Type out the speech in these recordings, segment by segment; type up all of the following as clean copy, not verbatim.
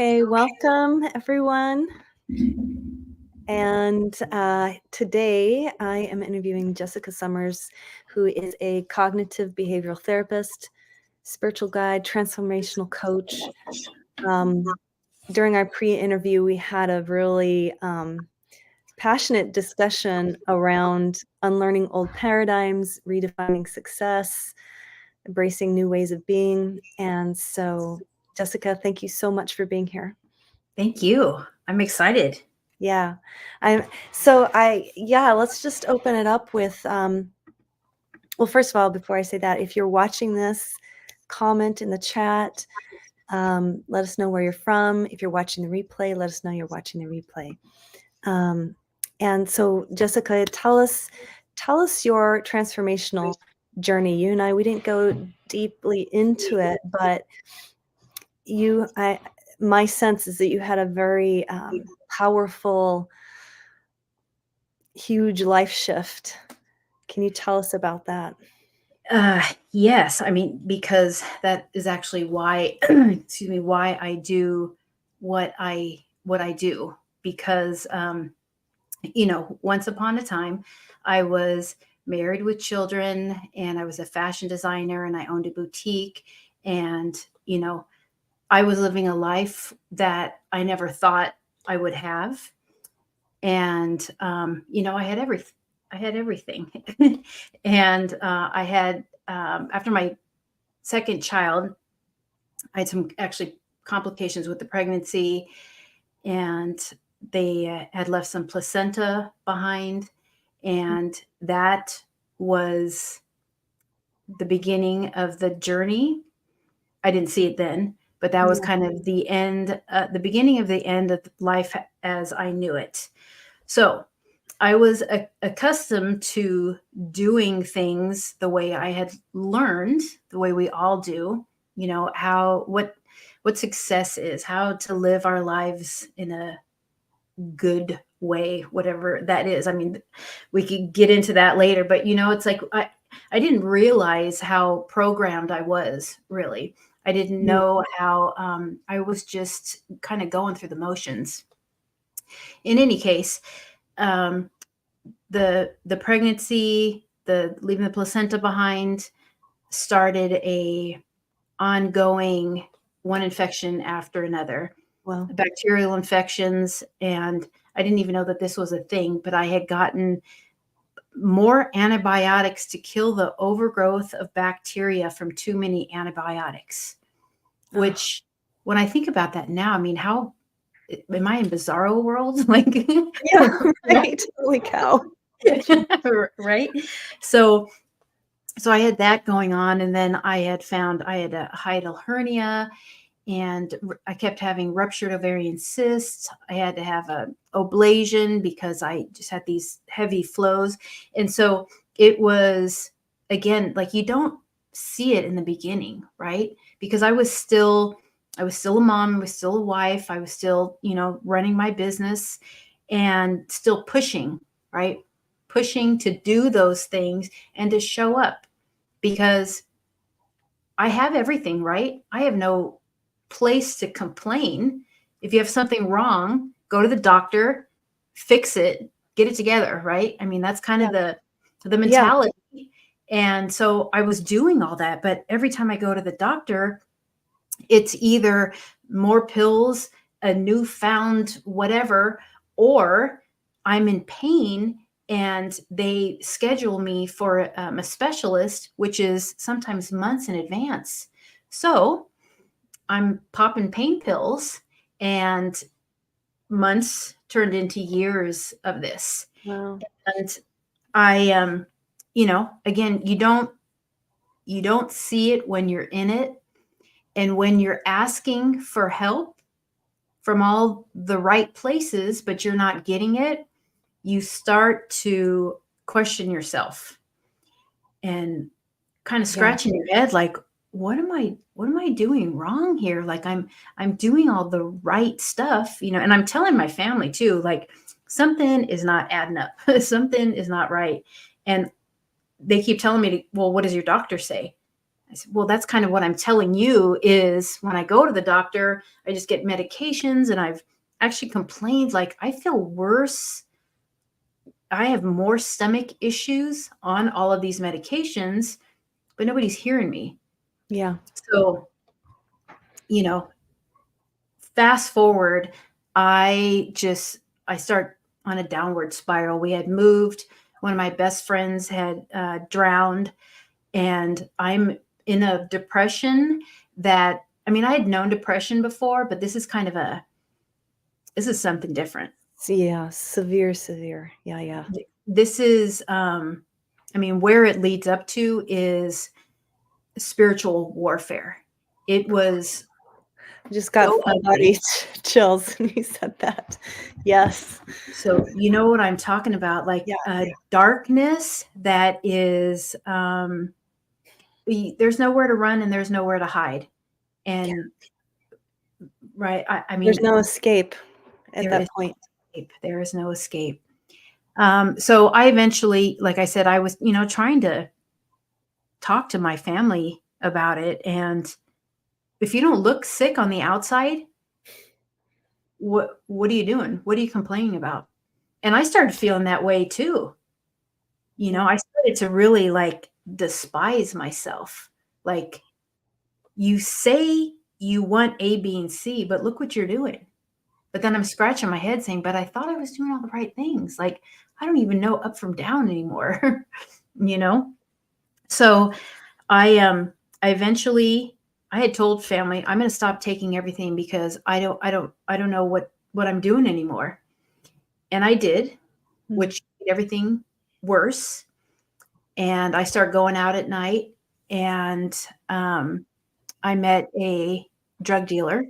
Okay, welcome everyone. And today I am interviewing Jessica Summers, who is a cognitive behavioral therapist, spiritual guide, transformational coach. During our pre-interview, we had a really passionate discussion around unlearning old paradigms, redefining success, embracing new ways of being. And so, Jessica, thank you so much for being here. Thank you. I'm excited. Yeah. Let's just open it up with, well, first of all, before I say that, if you're watching this, comment in the chat. Let us know where you're from. If you're watching the replay, let us know you're watching the replay. And so, Jessica, tell us your transformational journey. You and we didn't go deeply into it, but my sense is that you had a very powerful, huge life shift. Can you tell us about that? Yes, I mean, because that is actually why, excuse me, why I do what I do. Because once upon a time, I was married with children, and I was a fashion designer, and I owned a boutique, and I was living a life that I never thought I would have, and I had everything. I had everything, and I had after my second child, I had some actually complications with the pregnancy, and they had left some placenta behind, and that was the beginning of the journey. I didn't see it then, but that was kind of the end, the beginning of the end of life as I knew it. So I was accustomed to doing things the way I had learned, the way we all do, what success is, how to live our lives in a good way, whatever that is. I mean, we could get into that later, but it's like I didn't realize how programmed I was, really. I didn't know how I was just kind of going through the motions. In any case, the pregnancy, the leaving the placenta behind, started a ongoing one infection after another. Wow. Bacterial infections, and I didn't even know that this was a thing, but I had gotten more antibiotics to kill the overgrowth of bacteria from too many antibiotics. Which, when I think about that now, I mean, how am I in bizarro world? Like, yeah, right. Holy cow. Right. So I had that going on, and then I had found I had a hiatal hernia, and I kept having ruptured ovarian cysts. I had to have a ablation because I just had these heavy flows. And so it was, again, like, you don't see it in the beginning, right? Because I was still a mom, I was still a wife, I was still, running my business, and still pushing, right? Pushing to do those things and to show up, because I have everything, right? I have no place to complain. If you have something wrong, go to the doctor, fix it, get it together, right? I mean, that's kind of the mentality. And so I was doing all that, but every time I go to the doctor, it's either more pills, a newfound whatever, or I'm in pain and they schedule me for a specialist, which is sometimes months in advance. So I'm popping pain pills, and months turned into years of this. Wow. And I, again, you don't see it when you're in it. And when you're asking for help from all the right places, but you're not getting it, you start to question yourself and kind of scratching your head, like, what am I doing wrong here? Like, I'm doing all the right stuff, and I'm telling my family too, like, something is not adding up. Something is not right. And they keep telling me, well, what does your doctor say? I said, well, that's kind of what I'm telling you is when I go to the doctor, I just get medications, and I've actually complained, like, I feel worse. I have more stomach issues on all of these medications, but nobody's hearing me. Yeah. So, you know, fast forward, I start on a downward spiral. We had moved. One of my best friends had drowned, and I'm in a depression that, I mean, I had known depression before, but this is something different. Yeah. Severe. Yeah. Yeah. This is, I mean, where it leads up to is spiritual warfare. It was I just got so full ugly. body chills when you said that. Yes. So you know what I'm talking about, like Yeah. darkness that is, there's nowhere to run and there's nowhere to hide. And right, I There's mean, no escape at there that is point. escape. There is no escape. So I eventually, like I said, I was, trying to talk to my family about it. And if you don't look sick on the outside, what are you doing? What are you complaining about? And I started feeling that way too. Yeah. I started to really like despise myself. Like, you say you want A, B, and C, but look what you're doing. But then I'm scratching my head saying, but I thought I was doing all the right things. Like, I don't even know up from down anymore. you know? So I eventually, I had told family, I'm going to stop taking everything because I don't know what I'm doing anymore. And I did, Mm. which made everything worse. And I started going out at night, and I met a drug dealer.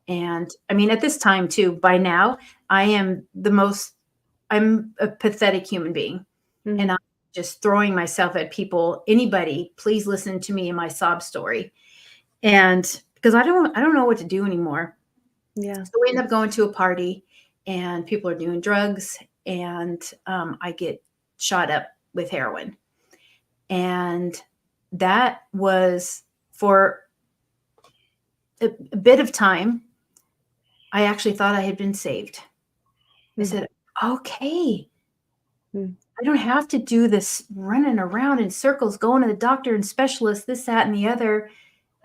And I mean, at this time too, by now, I'm a pathetic human being. And Mhm. I'm just throwing myself at people. Anybody, please listen to me in my sob story. And because I don't know what to do anymore. Yeah. So we end up going to a party, and people are doing drugs, and I get shot up with heroin. And that was for a bit of time. I actually thought I had been saved. I Mm. said, okay, Mm. I don't have to do this running around in circles, going to the doctor and specialist, this, that, and the other.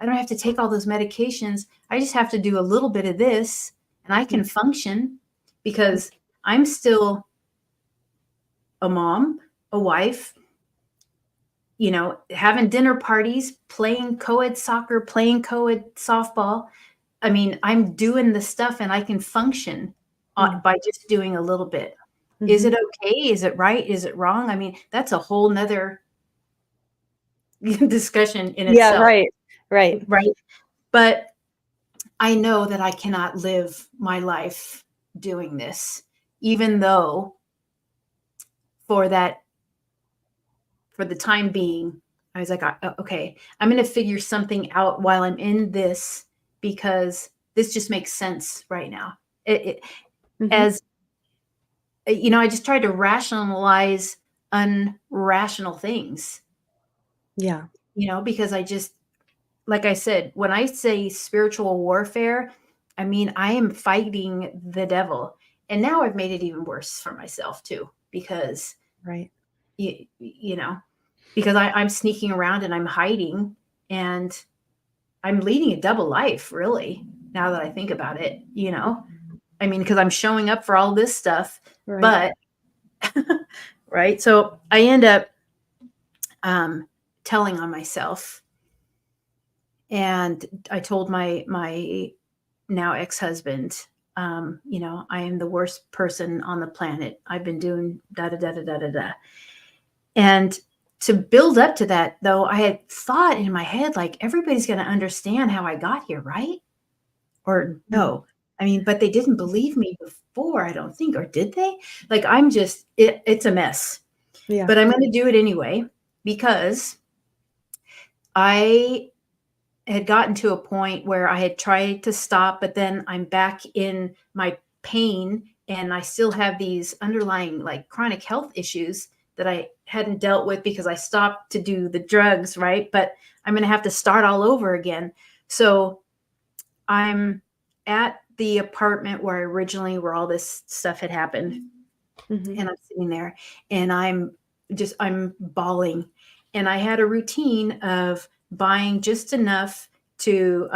I don't have to take all those medications. I just have to do a little bit of this, and I Mm. can function because I'm still a mom, a wife, having dinner parties, playing co-ed soccer, playing co-ed softball. I mean, I'm doing the stuff and I can function Mm. by just doing a little bit. Is Mhm. it okay? Is it right? Is it wrong? I mean, that's a whole nother discussion in Yeah, itself, right. Right. right? But I know that I cannot live my life doing this, even though for that, for the time being, I was like, okay, I'm going to figure something out while I'm in this because this just makes sense right now. Mhm. As I just tried to rationalize unrational things, Yeah. because like I said, when I say spiritual warfare, I mean, I am fighting the devil. And now I've made it even worse for myself too, because, Right. you know, because I'm sneaking around and I'm hiding, and I'm leading a double life, really, now that I think about it, I mean, because I'm showing up for all this stuff, Right. but right. So I end up telling on myself, and I told my now ex-husband, I am the worst person on the planet. I've been doing da da da da da da da. And to build up to that, though, I had thought in my head, like, everybody's going to understand how I got here, right? Or Mm. no. I mean, but they didn't believe me before, I don't think, or did they? Like, it's a mess, Yeah. but I'm going to do it anyway because I had gotten to a point where I had tried to stop, but then I'm back in my pain, and I still have these underlying like chronic health issues that I hadn't dealt with because I stopped to do the drugs, right? But I'm going to have to start all over again. So I'm at the apartment where all this stuff had happened. Mhm. And I'm sitting there and I'm bawling. And I had a routine of buying just enough to,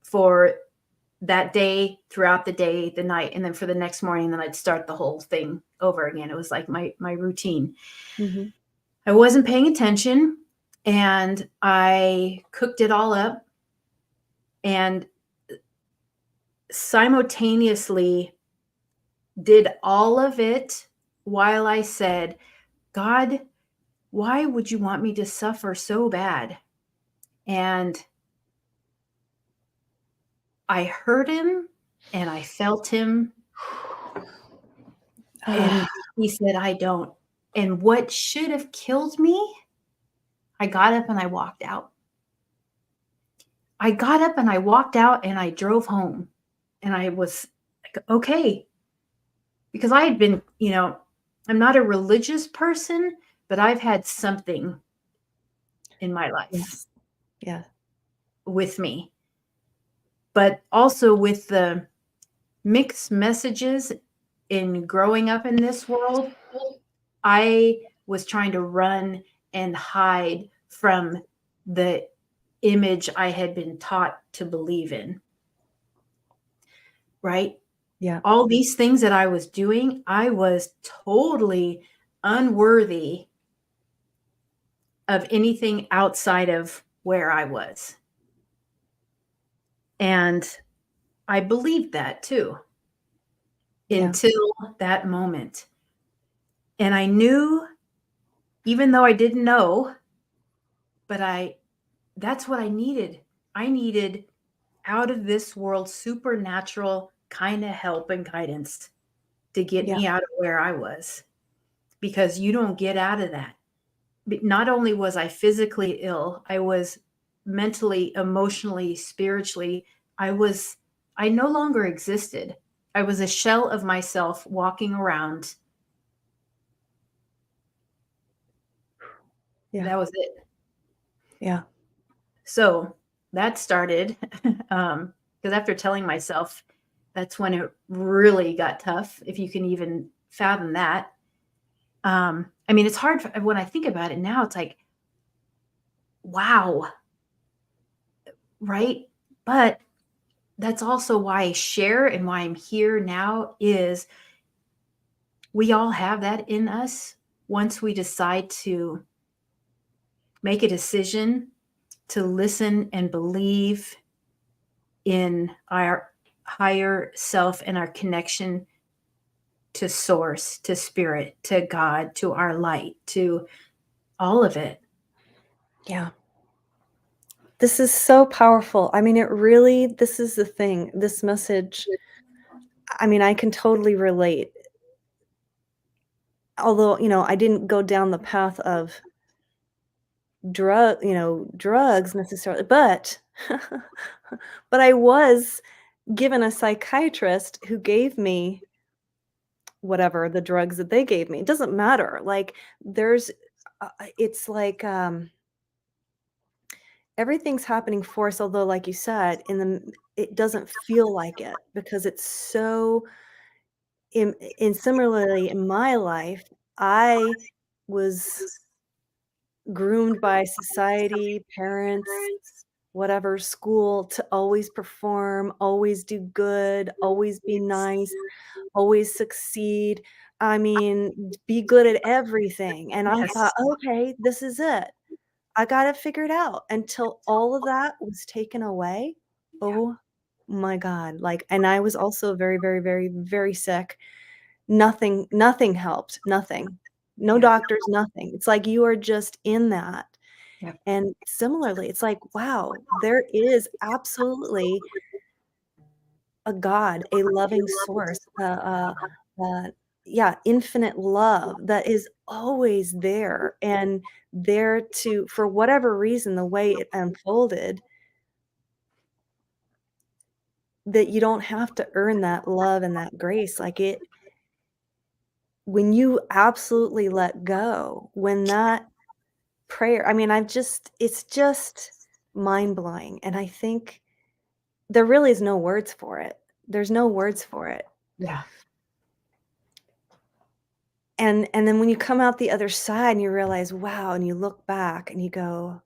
for that day, throughout the day, the night, and then for the next morning, then I'd start the whole thing over again. It was like my routine. Mhm. I wasn't paying attention and I cooked it all up and simultaneously did all of it while I said, God, why would you want me to suffer so bad? And I heard him and I felt him. Ah, And he said, I don't. And what should have killed me, I got up and I walked out. I got up and I walked out and I drove home. And I was like, okay. Because I had been, I'm not a religious person, but I've had something in my life yes. Yeah. with me. But also with the mixed messages in growing up in this world, I was trying to run and hide from the image I had been taught to believe in, right? Yeah. All these things that I was doing, I was totally unworthy of anything outside of where I was. And I believed that too Yeah. until that moment. And I knew, even though I didn't know, but that's what I needed. I needed out of this world supernatural kind of help and guidance to get Yeah. me out of where I was, because you don't get out of that. But not only was I physically ill, I was mentally, emotionally, spiritually, I no longer existed. I was a shell of myself walking around. Yeah. That was it. Yeah. So that started, because after telling myself, that's when it really got tough, if you can even fathom that. I mean, it's hard when I think about it now, it's like, wow, right? But that's also why I share and why I'm here now is we all have that in us once we decide to make a decision to listen and believe in our higher self and our connection to source, to spirit, to God, to our light, to all of it. Yeah. This is so powerful. I mean, this is the thing. This message, I mean, I can totally relate. Although, I didn't go down the path of drugs necessarily, but but I was given a psychiatrist who gave me whatever the drugs that they gave me. It doesn't matter. Like there's it's like everything's happening for us, although like you said, it doesn't feel like it because it's so in similarly in my life, I was groomed by society, parents, whatever, school to always perform, always do good, always be nice, always succeed. I mean, be good at everything. And I thought, Yes. okay, this is it. I got it figured out until all of that was taken away. Oh my God. Like, and I was also very, very, very, very sick. Nothing helped. Nothing. No Yeah. doctors, nothing. It's like you are just in that. Yeah. And similarly, it's like, wow, there is absolutely a God, a loving source, yeah, infinite love that is always there and there to for whatever reason, the way it unfolded, that you don't have to earn that love and that grace, like, when you absolutely let go, when that prayer, I mean, it's just mind-blowing, and I think there really is no words for it. There's no words for it. Yeah. And then when you come out the other side and you realize, "Wow," and you look back and you go,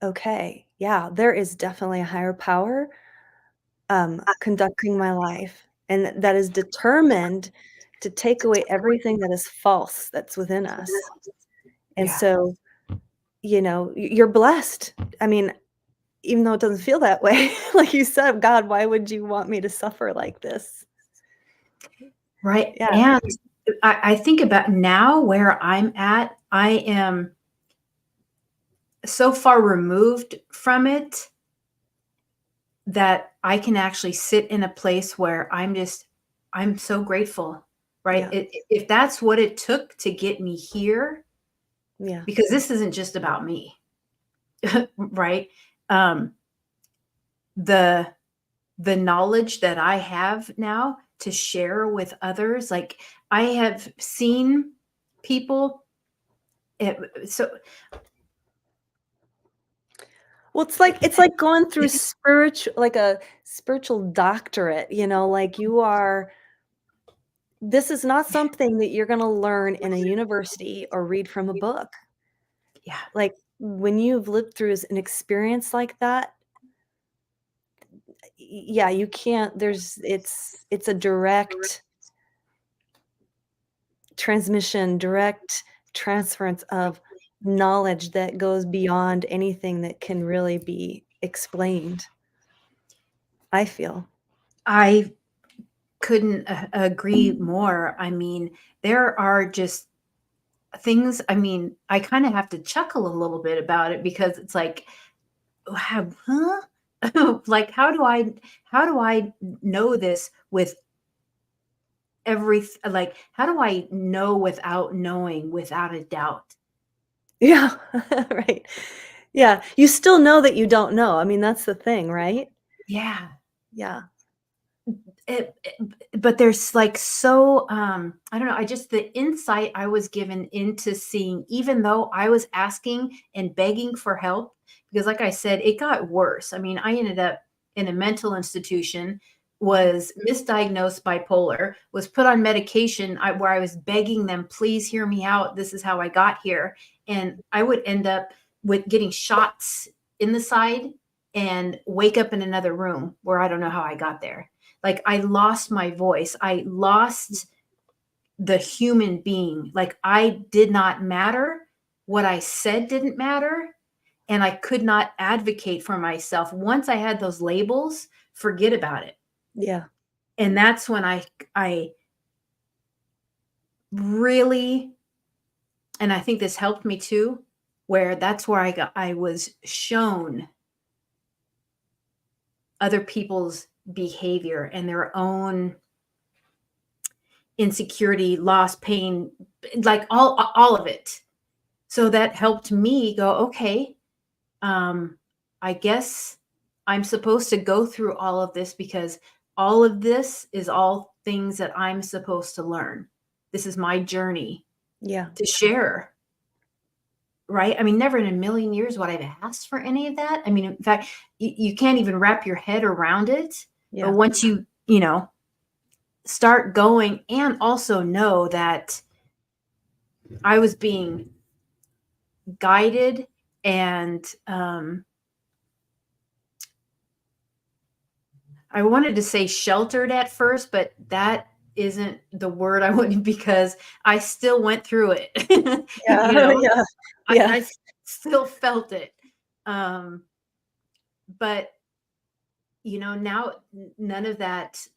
"Okay, yeah, there is definitely a higher power, conducting my life, and that is determined to take away everything that is false that's within us." And Yeah. so, you're blessed. I mean, even though it doesn't feel that way, like you said, "God, why would you want me to suffer like this?" Right. Yeah, And I think about now where I'm at, I am so far removed from it that I can actually sit in a place where I'm so grateful, right? yeah, If that's what it took to get me here, yeah, because this isn't just about me, right? Um, the the knowledge that I have now to share with others, like I have seen people. So Well, it's like going through a spiritual doctorate, like you are this is not something that you're gonna learn in a university or read from a book. yeah, Like, when you've lived through an experience like that, yeah, you can't it's a direct transmission, direct transference of knowledge that goes beyond anything that can really be explained, I feel. I couldn't agree more. I mean, there are just things. I mean, I kind of have to chuckle a little bit about it because it's like, huh? Like, how do I know this with like, how do I know without knowing, without a doubt? Yeah, right. Yeah, you still know that you don't know, I mean, that's the thing, right? Yeah. Yeah, But there's like so I don't know, I just the insight I was given into seeing, even though I was asking and begging for help, because like I said, it got worse. I mean, I ended up in a mental institution, mhm, was misdiagnosed bipolar, was put on medication, where I was begging them, please hear me out, this is how I got here. And I would end up with getting shots in the side and wake up in another room where I don't know how I got there. Like, I lost my voice. I lost the human being. Like, I did not matter. What I said didn't matter. And I could not advocate for myself. Once I had those labels, forget about it. yeah, And that's when I really, and I think this helped me too, where that's where I was shown other people's behavior and their own insecurity, loss, pain, like all of it. So that helped me go, okay, um, I guess I'm supposed to go through all of this because all of this is all things that I'm supposed to learn. This is my journey yeah, to share, right? I mean, never in a million years would I've asked for any of that. I mean, in fact, you can't even wrap your head around it. But yeah, once you start going and also know that I was being guided and I wanted to say sheltered at first, but that isn't the word I wanted because I still went through it. you yeah, know, yeah, I, yeah, I still felt it. Um, but now none of that.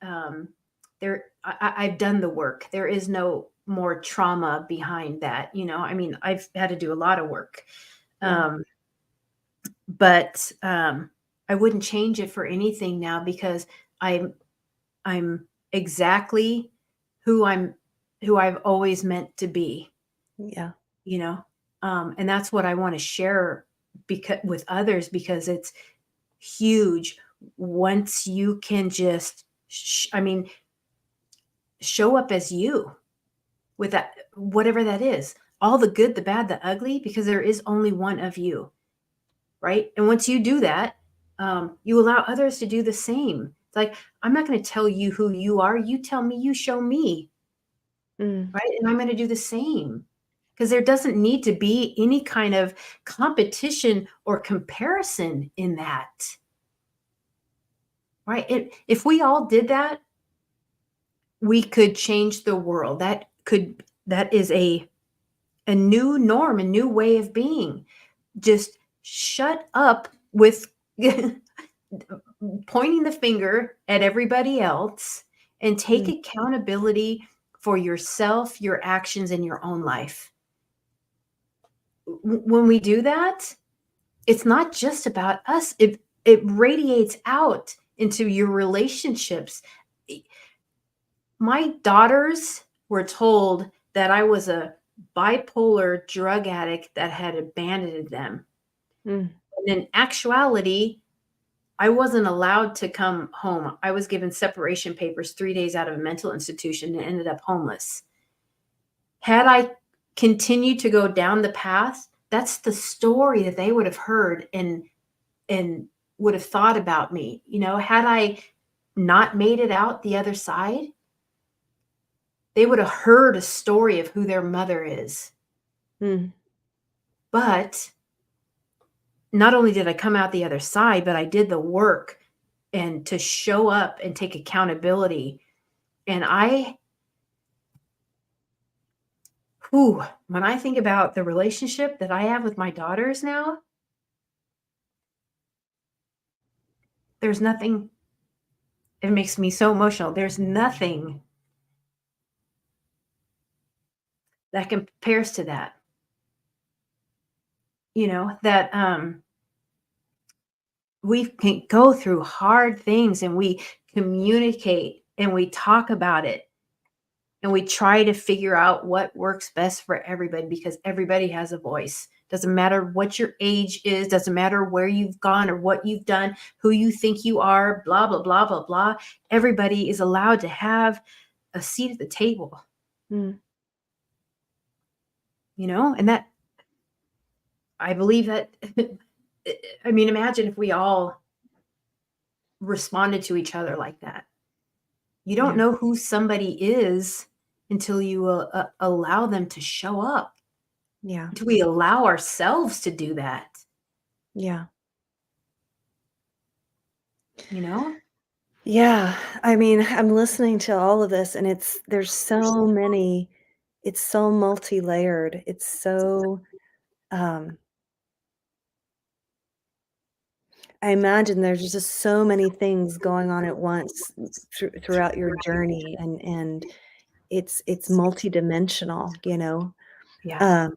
I've done the work. There is no more trauma behind that. I mean, I've had to do a lot of work. yeah, Um, but I wouldn't change it for anything now because I'm exactly who I've always meant to be, yeah, you know? And that's what I want to share because with others because it's huge once you can just I mean, show up as you. with that, whatever that is, all the good, the bad, the ugly, because there is only one of you, right? And once you do that, you allow others to do the same. It's like, I'm not going to tell you who you are. You tell me, you show me, Mm. right? And I'm going to do the same, because there doesn't need to be any kind of competition or comparison in that, right? If we all did that, we could change the world. That is a new norm, a new way of being. Just shut up with pointing the finger at everybody else and take Mm. accountability for yourself, your actions, and your own life. When we do that, it's not just about us. It radiates out into your relationships. My daughters were told that I was a bipolar drug addict that had abandoned them. Mm. And in actuality, I wasn't allowed to come home. I was given separation papers 3 days out of a mental institution and ended up homeless. Had I continued to go down the path, that's the story that they would have heard and would have thought about me. Had I not made it out the other side, they would have heard a story of who their mother is. Mm. But not only did I come out the other side, but I did the work and to show up and take accountability. And when I think about the relationship that I have with my daughters now, there's nothing, it makes me so emotional. There's nothing that compares to that. That we can go through hard things and we communicate and we talk about it and we try to figure out what works best for everybody, because everybody has a voice. Doesn't matter what your age is, doesn't matter where you've gone or what you've done, who you think you are, blah, blah, blah, blah, blah. Everybody is allowed to have a seat at the table, Mm. and that, I believe that, I mean, imagine if we all responded to each other like that. You don't Yeah. know who somebody is until you allow them to show up. Yeah. Do we allow ourselves to do that? Yeah. You know? Yeah. I mean, I'm listening to all of this and there's so many, it's so multi-layered. It's so, um, I imagine there's just so many things going on at once throughout your journey and it's multidimensional, you know? Yeah. Um,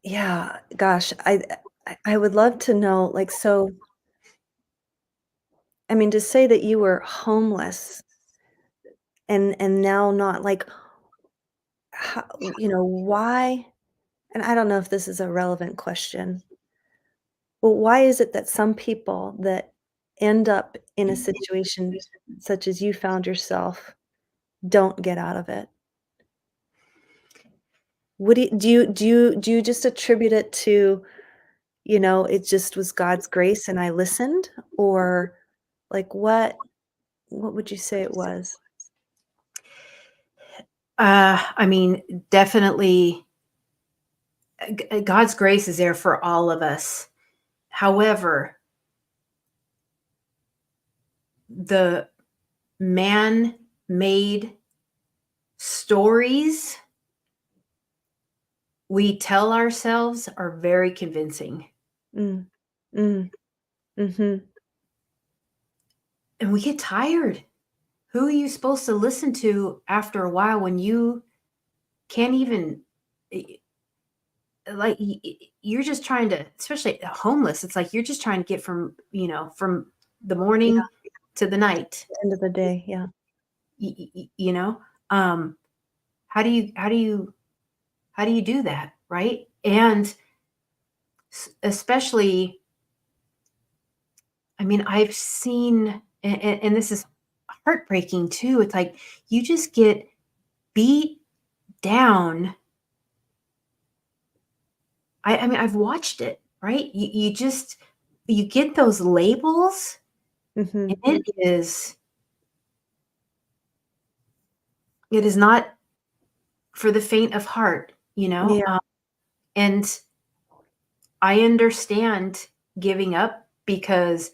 yeah, gosh, I would love to know, like, so, I mean, to say that you were homeless and now not, like, how, why, and I don't know if this is a relevant question, but why is it that some people that end up in a situation such as you found yourself don't get out of it? What do you just attribute it to, it just was God's grace and I listened? Or, like, what would you say it was? I mean, definitely, God's grace is there for all of us. However, the man-made stories we tell ourselves are very convincing, Mm. Mm. Mhm. and we get tired. Who are you supposed to listen to after a while when you can't even, eh, like, you're just trying to, especially homeless, it's like you're just trying to get from the Yeah, morning to the night. end of the day, yeah. You know um how do you do that, right? And especially, I mean, I've seen, and this is heartbreaking too. It's like you just get beat down. I mean, I've watched it, right? You get those labels, and Mhm. it is not for the faint of heart, Yeah. and I understand giving up because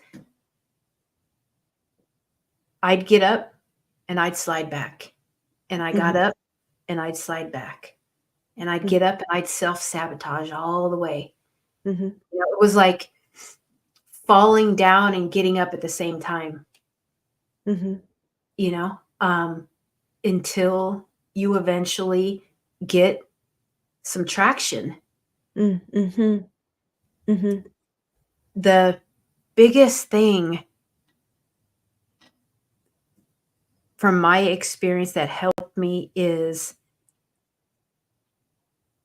I'd get up and I'd slide back, and I got Mhm. up and I'd slide back, and I'd Mhm. get up and I'd self-sabotage all the way. Mhm. It was like falling down and getting up at the same time, Mhm. you know, until you eventually get some traction. Mm. Mhm. Mhm. The biggest thing from my experience that helped me is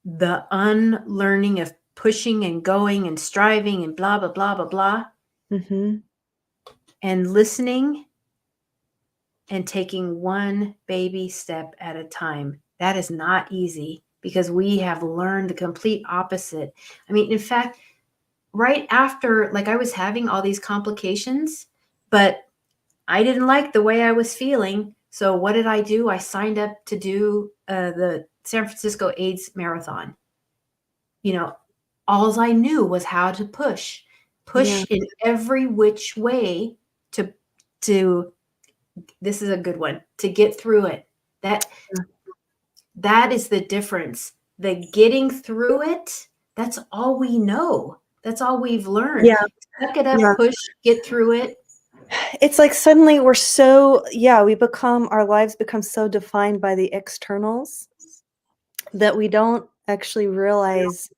the unlearning of pushing and going and striving and blah, blah, blah, blah, blah, Mhm. and listening and taking one baby step at a time. That is not easy because we have learned the complete opposite. I mean, in fact, right after, like, I was having all these complications, but I didn't like the way I was feeling. So what did I do? I signed up to do the San Francisco AIDS Marathon. You know, all I knew was how to Yeah. push in every which way to to this is a good one, to get through it. That Yeah. that is the difference. The getting through it, that's all we know. That's all we've learned. Yeah. Suck it up, Yeah. push, get through it. It's like suddenly we're so yeah, our lives become so defined by the externals that we don't actually realize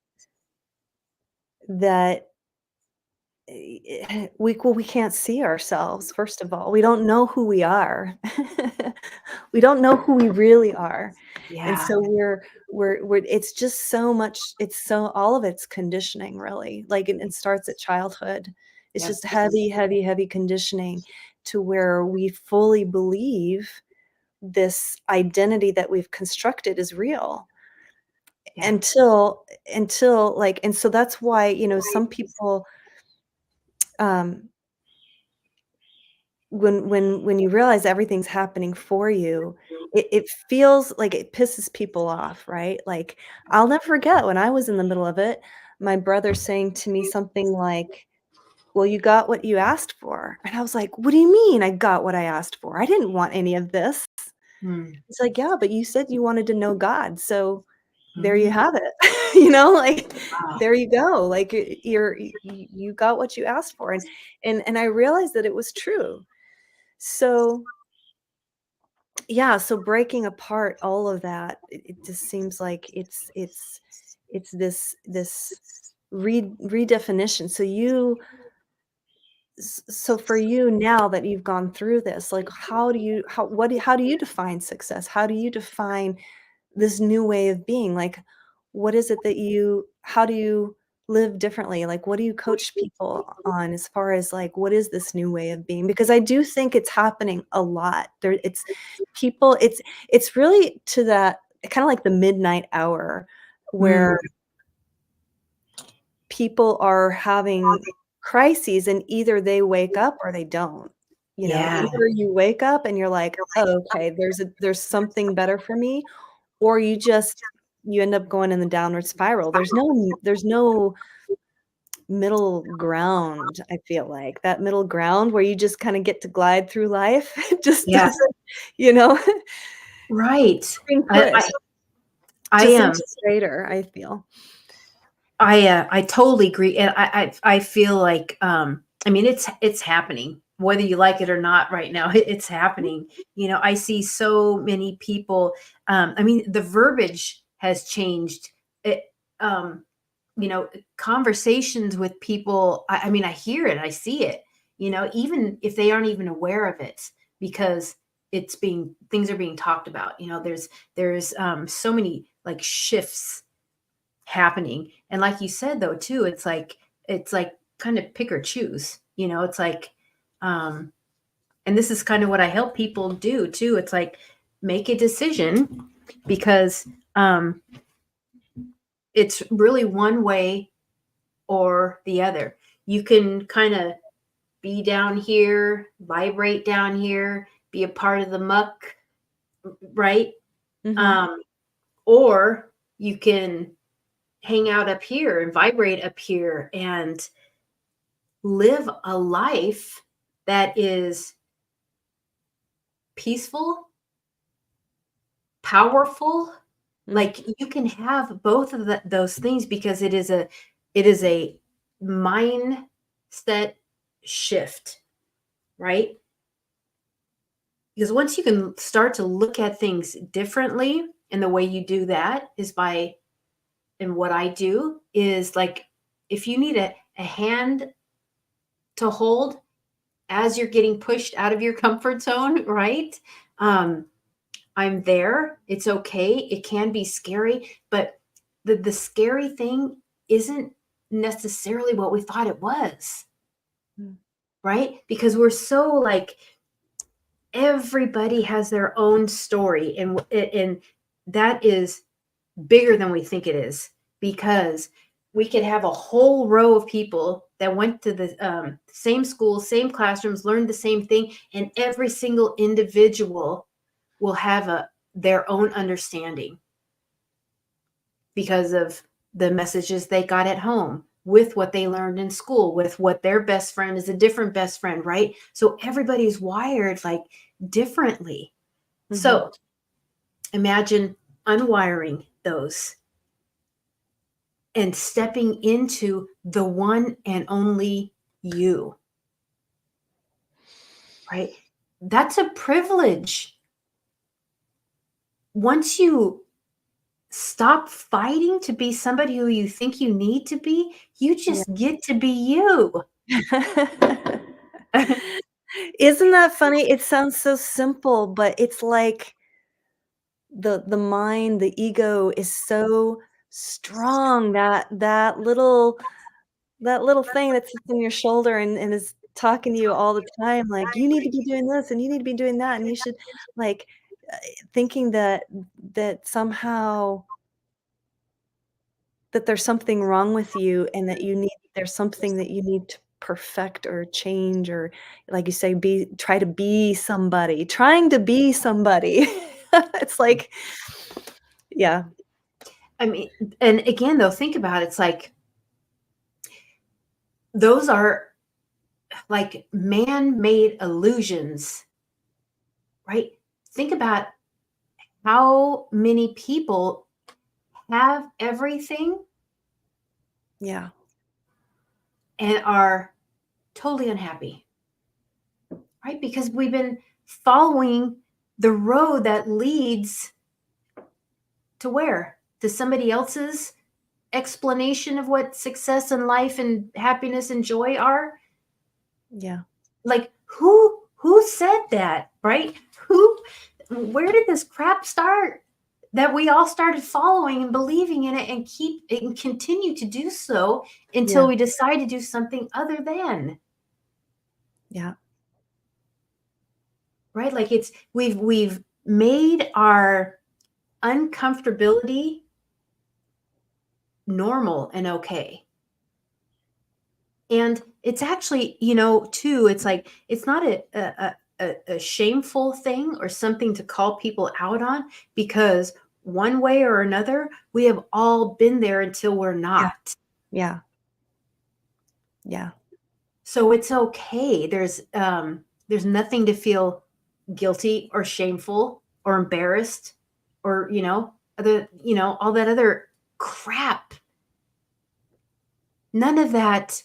that we can't see ourselves, first of all. We don't know who we are. We don't know who we really are. And Yeah. so we're it's just so much it's so all of it's conditioning really. Like it starts at childhood. It's Yep. just heavy, heavy, heavy conditioning to where we fully believe this identity that we've constructed is real Yeah. until like and so that's why, some people um when you realize everything's happening for you, it feels like it pisses people off, right? Like, I'll never forget when I was in the middle of it, my brother saying to me something like, "Well, you got what you asked for." And I was like, "What do you mean I got what I asked for? I didn't want any of this." Mm. He's like, "Yeah, but you said you wanted to know God, so there you Mhm. have it." Like, Wow. there you go. Like, you got what you asked for, and I realized that it was true. So yeah, so breaking apart all of that, it just seems like it's this redefinition. So for you now that you've gone through this, like how do you define success? How do you define this new way of being? Like, what is it that how do you live differently? Like, what do you coach people on as far as like, what is this new way of being? Because I do think it's happening a lot. It's people, it's really to that kind of like the midnight hour Mm. where people are having crises and either they wake up or they don't. Yeah. Either you wake up and you're like, "Oh, okay, there's something better for me," or you end up going in the downward spiral. There's no middle ground, I feel like. That middle ground where you just kinda get to glide through life, it just Yeah. doesn't, you know? Right. Being I pushed I I just am. seems straighter, I feel. I totally agree, and I feel like, I mean, it's happening, whether you like it or not right now, it's happening. I see so many people, I mean, the verbiage has changed. It, um, conversations with people, I mean, I hear it, I see it, even if they aren't even aware of it, because things are being talked about. There's so many like shifts happening. And like you said though too, it's like kind of pick or choose. It's like um And this is kind of what I help people do too. It's like, make a decision, because it's really one way or the other. You can kind of be down here, vibrate down here, be a part of the muck, right? Mhm. Um, or you can hang out up here and vibrate up here and live a life that is peaceful, powerful. Mm. Like, you can have both of those things, because it is a mindset shift, right? Because once you can start to look at things differently, and the way you do that is by, and what I do is, like, if you need a hand to hold as you're getting pushed out of your comfort zone, right? Um, I'm there. It's okay. It can be scary, but the scary thing isn't necessarily what we thought it was, Mm. right? Because we're so, like, everybody has their own story, and that is bigger than we think it is, because we could have a whole row of people that went to the same school, same classrooms, learned the same thing, and every single individual will have their own understanding because of the messages they got at home, with what they learned in school, with what their best friend is a different best friend, right? So everybody's wired, like, differently. Mhm. So imagine unwiring those and stepping into the one and only you, right? That's a privilege. Once you stop fighting to be somebody who you think you need to be, you Yeah. just get to be you. Isn't that funny? It sounds so simple, but it's like the mind, the ego is so strong that that little thing that sits on your shoulder and is talking to you all the time, like, "You need to be doing this, and you need to be doing that, and you should," like, uh, thinking that somehow that there's something wrong with you and that there's something that you need to perfect or change or, like you say, try to be somebody, trying to be somebody. It's like yeah, I mean, and again, though, think about it, it's like, those are, like, man-made illusions, right? Think about how many people have everything yeah, and are totally unhappy, right? Because we've been following the road that leads to where? To somebody else's explanation of what success and life and happiness and joy are? yeah, Like, who said that, right? Who Where did this crap start? That we all started following and believing in it, and keep and continue to do so until yeah, we decide to do something other than, yeah, right? Like, we've made our uncomfortability normal and okay. And it's actually, too, it's like, it's not a shameful thing or something to call people out on, because one way or another, we have all been there until we're yeah, not. yeah, yeah, So it's okay. There's nothing to feel guilty or shameful or embarrassed, or, all that other crap. None of that.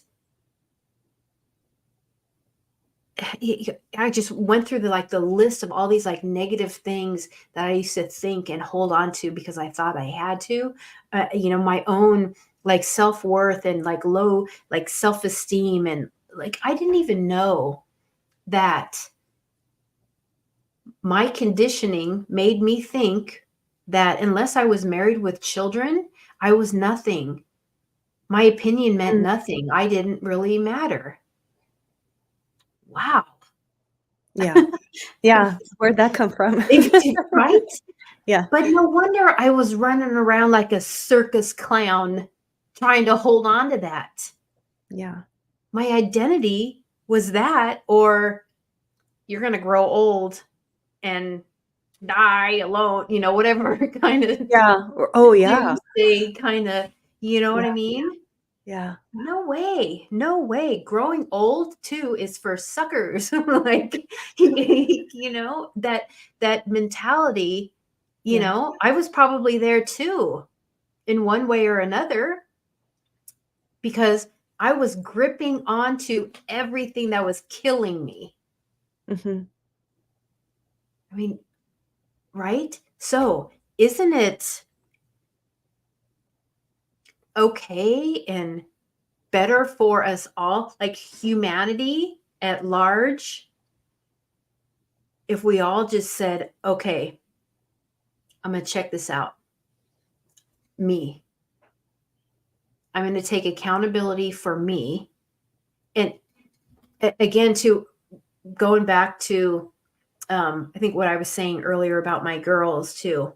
I just went through the list of all these, like, negative things that I used to think and hold on to because I thought I had to, my own, like, self-worth, and, like, low, like, self-esteem, and, like, I didn't even know that my conditioning made me think that unless I was married with children, I was nothing. My opinion meant mm, nothing. I didn't really matter. Wow. Yeah. Yeah. Where'd that come from? Right? Yeah. But no wonder I was running around like a circus clown trying to hold on to that. Yeah. My identity was that, or you're going to grow old and die alone, whatever kind of Yeah. Oh, yeah. doomsday kind of, you know what Yeah. I mean? Yeah. No way. No way. Growing old too is for suckers. Like, that mentality, Yeah. I was probably there too in one way or another because I was gripping onto everything that was killing me. Mhm. I mean, right? So, isn't it okay and better for us all, like humanity at large, if we all just said, okay, I'm going to check this out. Me. I'm going to take accountability for me. And again, to going back to, I think what I was saying earlier about my girls too,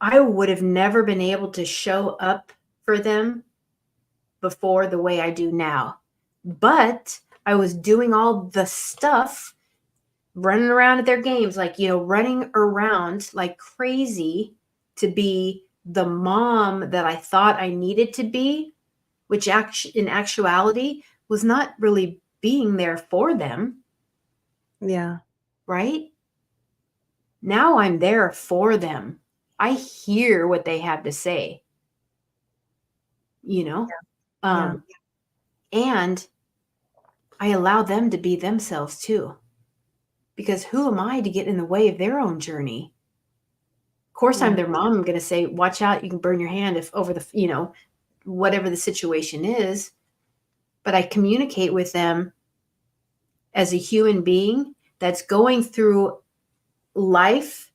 I would have never been able to show up for them before the way I do now. But I was doing all the stuff, running around at their games, like, running around like crazy to be the mom that I thought I needed to be, which in actuality was not really being there for them, Yeah. right? Now I'm there for them. I hear what they have to say, you know? Yeah. Um, and I allow them to be themselves too. Because who am I to get in the way of their own journey? Of course, I'm Yeah. their mom. I'm going to say, watch out, you can burn your hand if over the, whatever the situation is. But I communicate with them as a human being that's going through life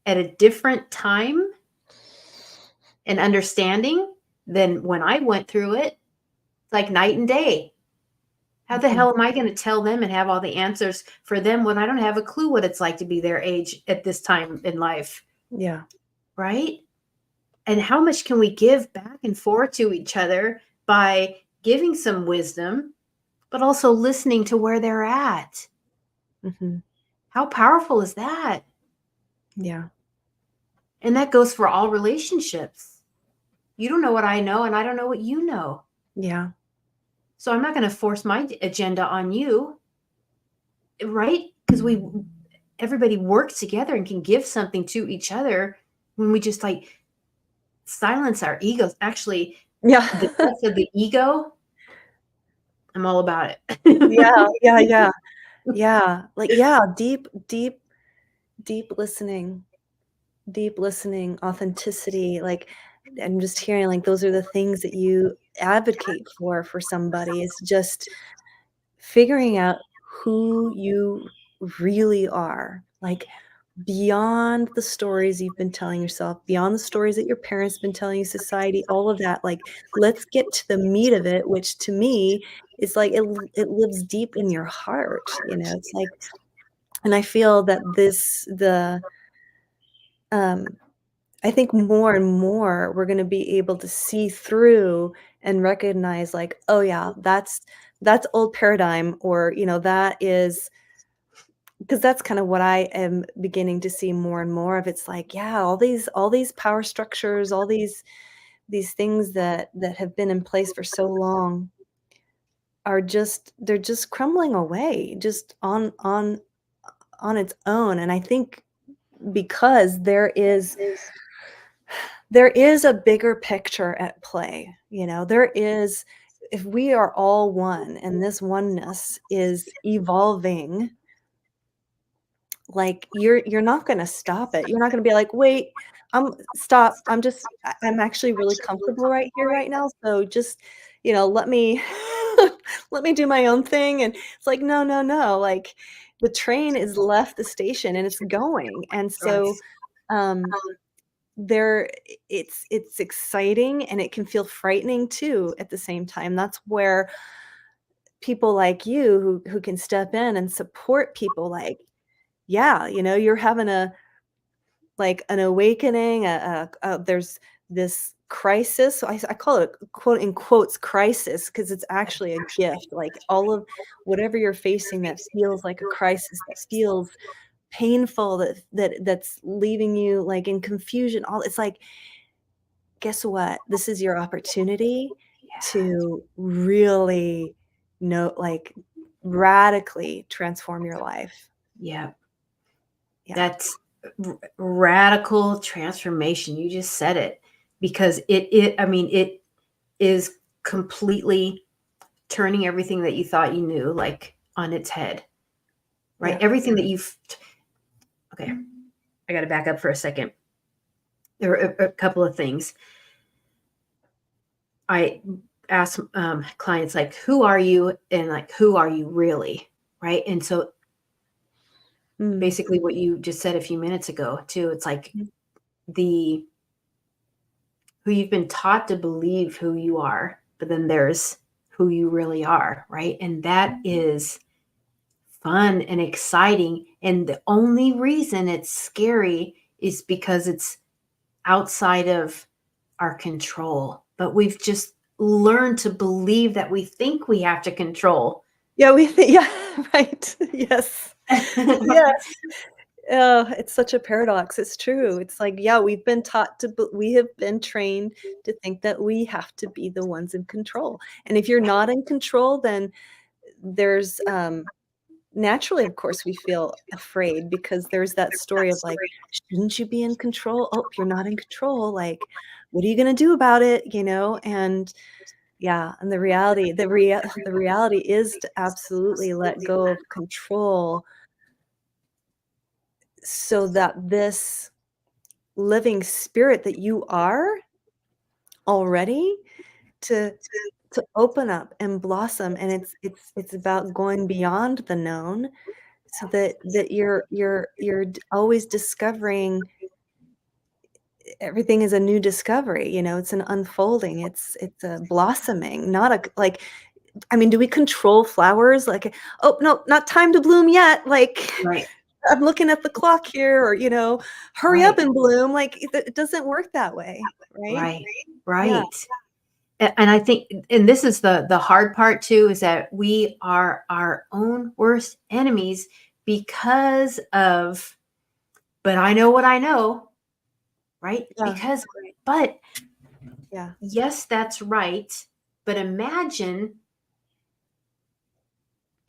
at a different time and understanding than when I went through it. It's like night and day. How the Mhm. hell am I going to tell them and have all the answers for them when I don't have a clue what it's like to be their age at this time in life? Yeah. Right? And how much can we give back and forth to each other by giving some wisdom, but also listening to where they're at? Mhm. How powerful is that? Yeah. And that goes for all relationships. You don't know what I know, and I don't know what you know. Yeah. So I'm not going to force my agenda on you, right? Because everybody works together and can give something to each other when we just like silence our egos. Actually, Yeah. the death of the ego, I'm all about Yeah. it. Yeah. Yeah. Yeah. Like, yeah, deep listening, authenticity. Like, I'm just hearing like those are the things that you advocate for somebody. It's just figuring out who you really are. Like, beyond the stories you've been telling yourself, beyond the stories that your parents been telling you, society, all of that, like, let's get to the meat of it, which to me is like it lives deep in your heart, it's like and I feel that um I think more and more we're gonna be able to see through and recognize like, "Oh, yeah, that's old paradigm," or, that is because that's kind of what I am beginning to see more and more of. It's like, yeah, all these power structures, all these things that have been in place for so long are they're just crumbling away just on its own. And I think because there is a bigger picture at play, there is if we are all one and this oneness is evolving. Like, you're not gonna stop it. You're not gonna be like, "Wait, stop. I'm actually really comfortable right here, right now, so just, let me let me do my own thing," and it's like, "No, no, no," like, the train is left the station and it's going, and so, Yes. um, there it's exciting and it can feel frightening too at the same time. That's where people like you who can step in and support people like, yeah, you're having like an awakening, there's this crisis. So I call it a quote in quotes crisis because it's actually a gift. Like all of whatever you're facing that feels like a crisis, that feels painful, that's leaving you like in confusion. All it's like, guess what? This is your opportunity Yeah. to really know, like radically transform your life. Yeah. Yeah. That's radical transformation. You just said it, because I mean, it is completely turning everything that you thought you knew, like, on its head, right? Yeah. Everything that okay, I got to back up for a second. There were a couple of things. I ask clients, like, who are you? And like, who are you really? Right. And so Mm. basically what you just said a few minutes ago too, it's like Mhm. the who you've been taught to believe who you are, but then there's who you really are, right? And that is fun and exciting. And the only reason it's scary is because it's outside of our control. But we've just learned to believe that we think we have to control. Yeah, yeah, right. Yes. Yes. Oh, it's such a paradox. It's true. It's like, yeah, we have been trained to think that we have to be the ones in control. And if you're not in control, then there's naturally, of course, we feel afraid because there's that story of like, shouldn't you be in control? Oh, you're not in control. Like, what are you going to do about it? And yeah, and the reality is to absolutely let go of control so that this living spirit that you are already to open up and blossom, and it's about going beyond the known so that you're always discovering. Everything is a new discovery, it's an unfolding, it's a blossoming, not a like, I mean, do we control flowers? Like, "Oh, no, not time to bloom yet," like, Right, "I'm looking at the clock here," or, "Hurry up right, and bloom," like, it doesn't work that way, right? right, Yeah, right. And I think, and this is the hard part too, is that we are our own worst enemies because of, but I know what I know, right? yeah, Because, but yeah, yes, that's right. But imagine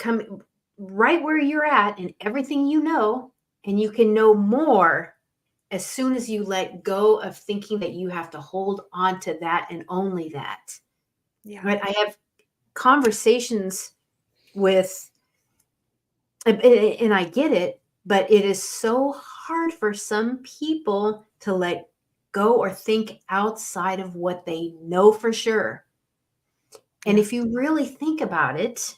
come right where you're at and everything you know, and you can know more as soon as you let go of thinking that you have to hold on to that and only that. yeah, Right? I have conversations with, and I get it, but it is so hard for some people to let go or think outside of what they know for sure. And yeah, if you really think about it,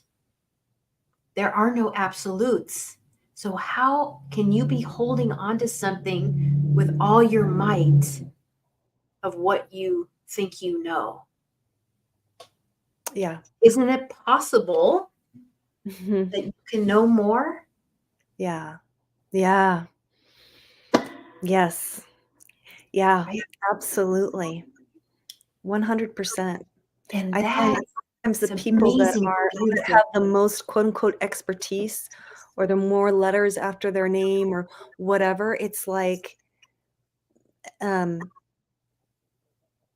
there are no absolutes. So, how can you be holding on to something with all your might of what you think you know? yeah. Isn't it possible Mhm. that you can know more? Yeah, yeah, yes, yeah, Right? absolutely, 100%. And I find that sometimes the is people amazing, that beautiful. have the most quote unquote expertise or the more letters after their name or whatever, it's like, um,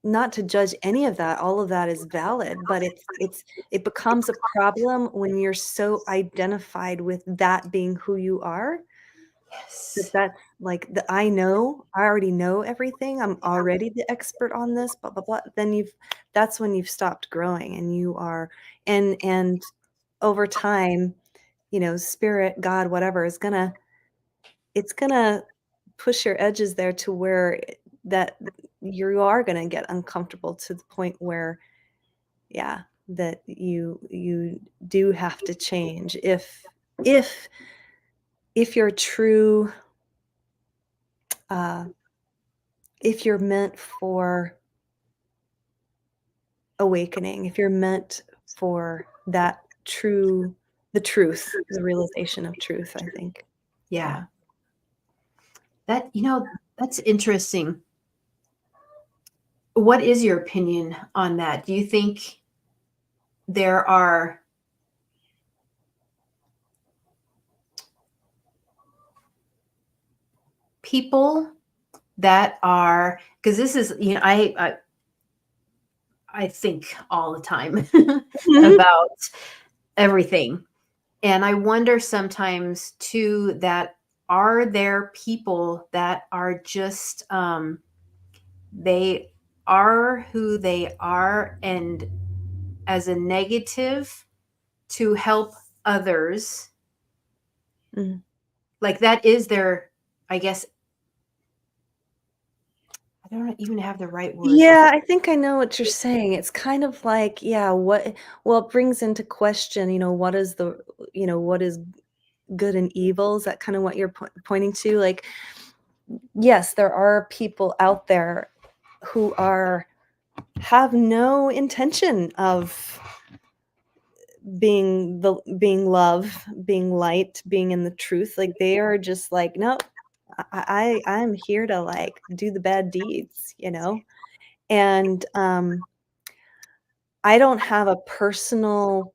not to judge any of that, all of that is valid, but it becomes a problem when you're so identified with that being who you are, that Yes. that's like I already know everything, I'm already the expert on this, blah, blah, blah, then that's when you've stopped growing and you are and over time, spirit, God, whatever is it's gonna push your edges there to where that you are gonna get uncomfortable to the point where, yeah, that you do have to change if if you're true, uh, if you're meant for awakening, if you're meant for that the truth, the realization of truth, I think. Yeah. Yeah. That, that's interesting. What is your opinion on that? Do you think there are people that are, because this is, I think all the time Mhm. about everything. And I wonder sometimes too that are there people that are just they are who they are, and as a negative to help others, Mm. like that is their, I guess, I don't even have the right words. Yeah, I think I know what you're saying. It's kind of like, yeah, well, it brings into question, what is good and evil? Is that kind of what you're pointing to? Like, yes, there are people out there who have no intention of being love, being light, being in the truth. Like they are just like, no, I'm here to like do the bad deeds, And I don't have a personal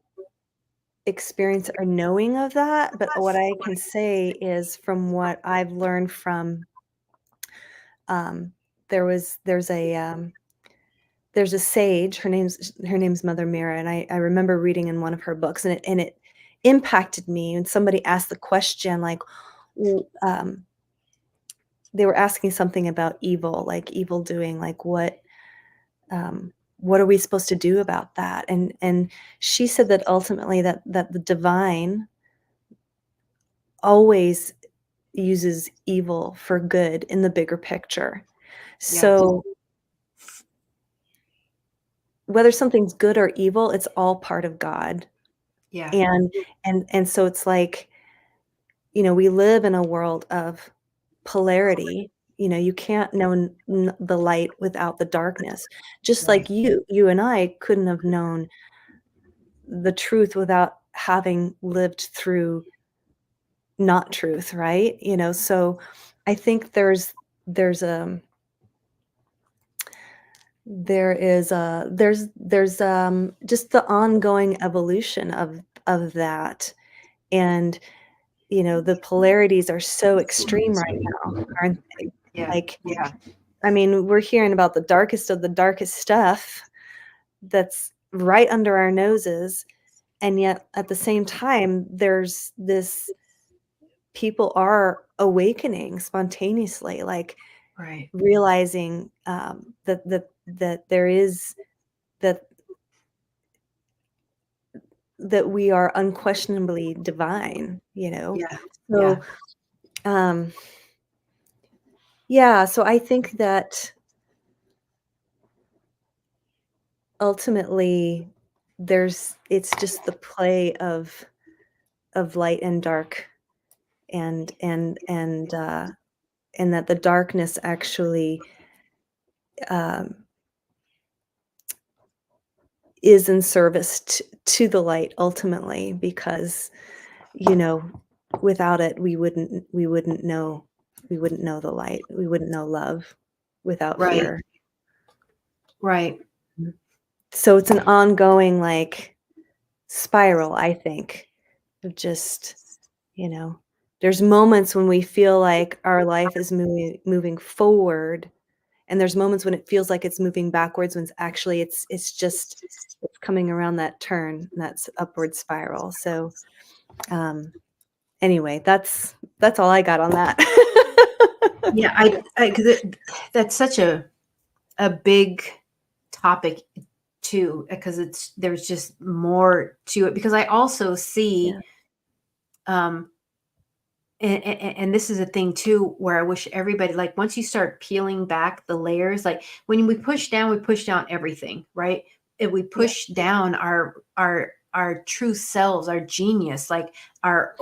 experience or knowing of that, but what I can say is from what I've learned from um there's a sage, her name's Mother Mira, and I remember reading in one of her books, and it impacted me. And somebody asked the question, like, they were asking something about evil, like evil doing, like what are we supposed to do about that? And she said that ultimately that the divine always uses evil for good in the bigger picture. Yeah. So whether something's good or evil, it's all part of God. Yeah. And so it's like, we live in a world of polarity. You can't know the light without the darkness. Just Right. like you and I couldn't have known the truth without having lived through not truth, right? So I think there's just the ongoing evolution of that. And the polarities are so extreme right now, aren't they? Yeah. Like, Yeah. I mean, we're hearing about the darkest of the darkest stuff that's right under our noses, and yet at the same time, there's this people are awakening spontaneously, like Right. realizing that there is that that we are unquestionably divine, Yeah. Yeah. So, um, yeah, so I think that ultimately it's just the play of light and dark, and that the darkness actually um, is in service to the light ultimately, because you know without it we wouldn't know the light, we wouldn't know love without Right. fear. Right. So it's an ongoing like spiral, I think, of just you know there's moments when we feel like our life is moving forward, and there's moments when it feels like it's moving backwards, when it's coming around that turn, that's upward spiral. So um anyway, that's all I got on that. Yeah. Because that's such a big topic too, because there's just more to it. Because I also Yeah. see, um, and this is a thing too, where I wish everybody, like, once you start peeling back the layers, like when we push down everything, right? And we Yeah. push down our true selves, our genius, like our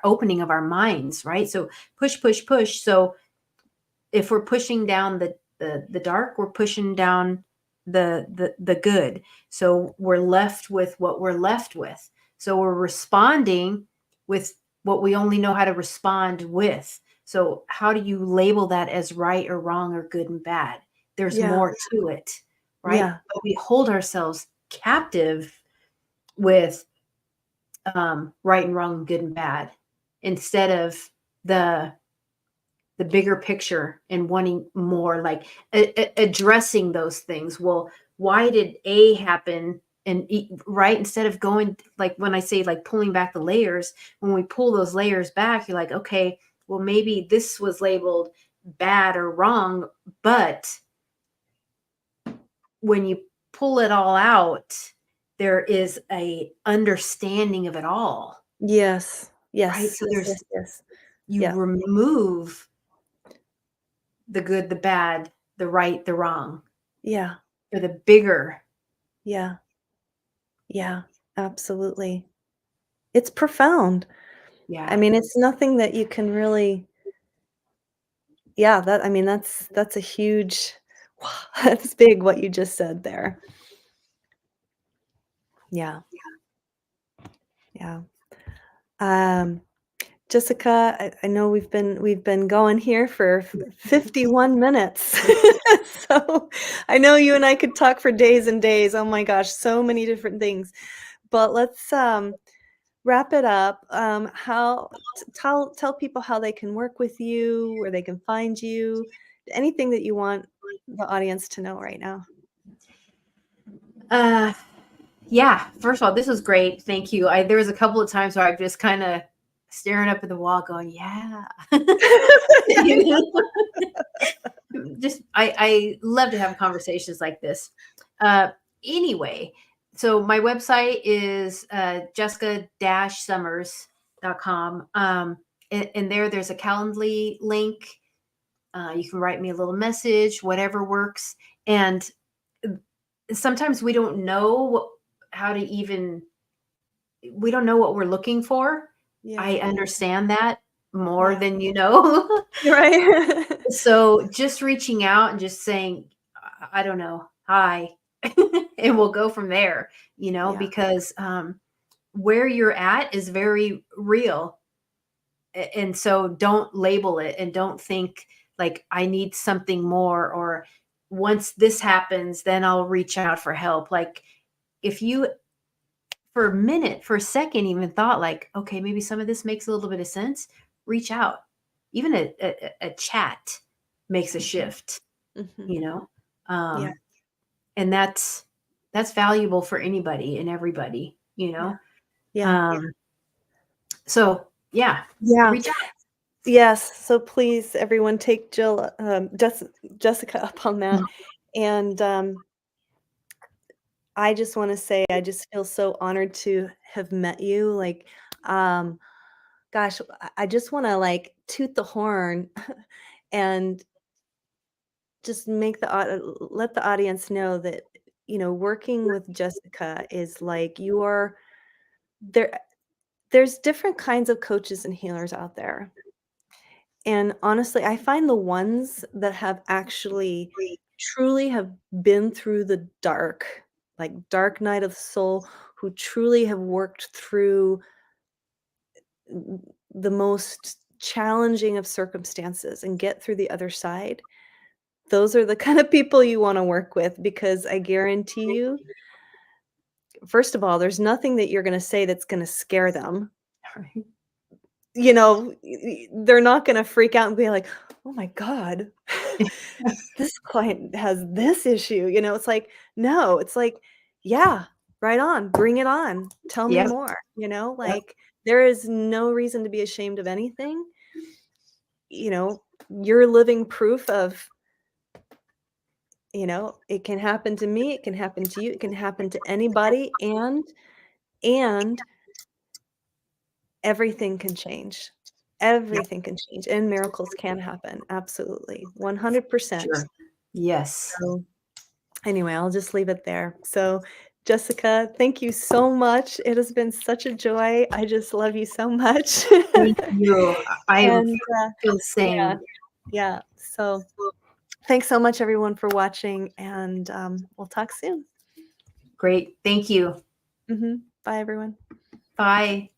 opening of our minds, right? So push, push, push. So if we're pushing down the dark, we're pushing down the good. So we're left with what we're left with. So we're responding with what we only know how to respond with. So how do you label that as right or wrong or good and bad? There's Yeah. more to it, right? Yeah. But we hold ourselves captive with right and wrong, good and bad, instead of the the bigger picture and wanting more, like addressing those things. Well, why did A happen? And right, instead of going, like when I say like pulling back the layers, when we pull those layers back, you're like, okay, well, maybe this was labeled bad or wrong, but when you pull it all out, there is a understanding of it all, Yes. right? Yes. So Yes. there's, Yes. Yes. you Yeah. remove the good, the bad, the right, the wrong, Yeah. for the bigger. Yeah. Yeah. Absolutely. It's profound. I Yeah. mean, it's nothing that you can really, yeah, that, I mean, that's a huge, that's big what you just said there. Yeah. Yeah. Um, Jessica, I know we've been going here for 51 minutes. So I know you and I could talk for days and days. Oh my gosh, so many different things. But let's wrap it up. How tell people how they can work with you, where they can find you, anything that you want the audience to know right now. Uh, yeah. First of all, this was great. Thank you. There was a couple of times where I'm just kind of staring up at the wall, going, "Yeah." You know? Just I love to have conversations like this. Uh, anyway, so my website is jessica-summers.com. And there's a Calendly link. You can write me a little message, whatever works. And sometimes we don't know how to even, we don't know what we're looking for. Yeah. I understand that more Yeah. than you know. Right. So just reaching out and just saying, I don't know, hi, and we'll go from there, Yeah. because where you're at is very real. And so don't label it and don't think like I need something more, or once this happens, then I'll reach out for help. Like if you for a minute, for a second, even thought like, okay, maybe some of this makes a little bit of sense, reach out. Even a chat makes a shift, Mhm. you know? Yeah. And that's valuable for anybody and everybody, you Yeah. know? Yeah. Um, so yeah, Yeah. reach out. Yes. So please, everyone, take Jessica up on that. And I just want to say, I just feel so honored to have met you. Like, um, gosh, I just want to like toot the horn and just let the audience know that, working with Jessica is like there. There's different kinds of coaches and healers out there. And honestly, I find the ones that have actually truly have been through the dark, like dark night of the soul, who truly have worked through the most challenging of circumstances and get through the other side. Those are the kind of people you want to work with, because I guarantee you, first of all, there's nothing that you're going to say that's going to scare them. Right. They're not going to freak out and be like, oh my God, this client has this issue. It's like, no, it's like, yeah, right on, bring it on. Tell me Yep. more, Yep. like there is no reason to be ashamed of anything. You know, you're living proof of, it can happen to me, it can happen to you, it can happen to anybody, and everything can change. Yep. Everything can change and miracles can happen. Absolutely. 100%. Sure. Yes. So anyway, I'll just leave it there. So, Jessica, thank you so much. It has been such a joy. I just love you so much. Thank you. I And feel the yeah, same. yeah. So, thanks so much, everyone, for watching, and we'll talk soon. Great. Thank you. Bye, everyone. Bye.